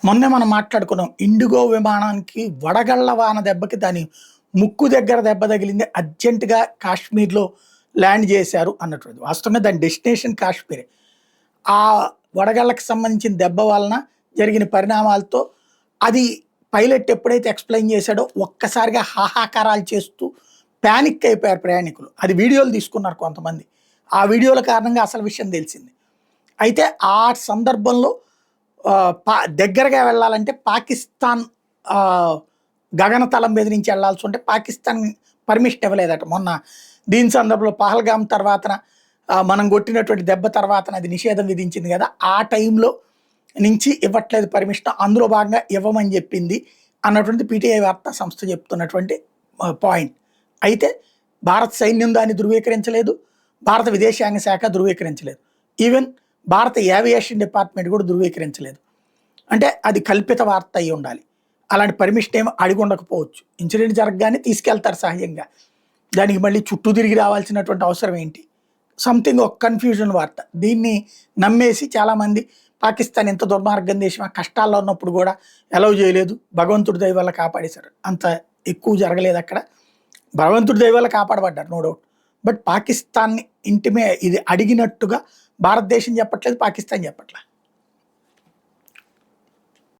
మొన్నే మనం మాట్లాడుకున్నాం. ఇండిగో విమానానికి వడగళ్ల వాన దెబ్బకి దాని ముక్కు దగ్గర దెబ్బ తగిలింది. అర్జెంట్‌గా కాశ్మీర్‌లో ల్యాండ్ చేశారు అన్నటువంటిది. వాస్తవంగా దాని డెస్టినేషన్ కాశ్మీరే. ఆ వడగళ్ళకి సంబంధించిన దెబ్బ వలన జరిగిన పరిణామాలతో అది పైలట్ ఎప్పుడైతే ఎక్స్‌ప్లెయిన్ చేశాడో ఒక్కసారిగా హాహాకారాలు చేస్తూ పానిక్ అయిపోయారు ప్రయాణికులు. అది వీడియోలు తీసుకున్నారు కొంతమంది. ఆ వీడియోల కారణంగా అసలు విషయం తెలిసింది. అయితే ఆ సందర్భంలో దగ్గరగా వెళ్ళాలంటే పాకిస్తాన్ ఆహ్, గగనతలం మీద నుంచి వెళ్ళాల్సి ఉంటే పాకిస్తాన్ పర్మిషన్ ఇవ్వలేదట. మొన్న దీని సందర్భంలో పహల్గామ్ తర్వాతన మనం కొట్టినటువంటి దెబ్బ తర్వాతన అది నిషేధం విధించింది కదా! ఆ టైంలో నుంచి ఇవ్వట్లేదు పర్మిషన్. అందులో భాగంగా ఇవ్వమని చెప్పింది అన్నటువంటిది పీటీఐ వార్తా సంస్థ చెప్తున్నటువంటి పాయింట్. అయితే భారత సైన్యం దాన్ని ధృవీకరించలేదు. భారత విదేశాంగ శాఖ ధృవీకరించలేదు. ఈవెన్ భారత ఏవియేషన్ డిపార్ట్మెంట్ కూడా ధృవీకరించలేదు. అంటే అది కల్పిత వార్త అయి ఉండాలి. అలాంటి పర్మిషన్ ఏమి అడిగి ఉండకపోవచ్చు. ఇన్సిడెంట్ జరగగానే తీసుకెళ్తారు సహజంగా. దానికి మళ్ళీ చుట్టూ తిరిగి రావాల్సినటువంటి అవసరం ఏంటి? సంథింగ్ ఒక కన్‌ఫ్యూజన్ వార్త. దీన్ని నమ్మేసి చాలామంది పాకిస్తాన్ ఎంత దుర్మార్గం దేశం, కష్టాల్లో ఉన్నప్పుడు కూడా అలౌ చేయలేదు. భగవంతుడి దయ వల్ల కాపాడేశారు. అంత ఎక్కువ జరగలేదక్కడ. భగవంతుడి దయ వల్ల కాపాడబడ్డారు నో డౌట్. బట్ పాకిస్తాన్‌ని ఇది అడిగినట్టుగా భారతదేశం చెప్పట్లేదు, పాకిస్తాన్ చెప్పట్ల.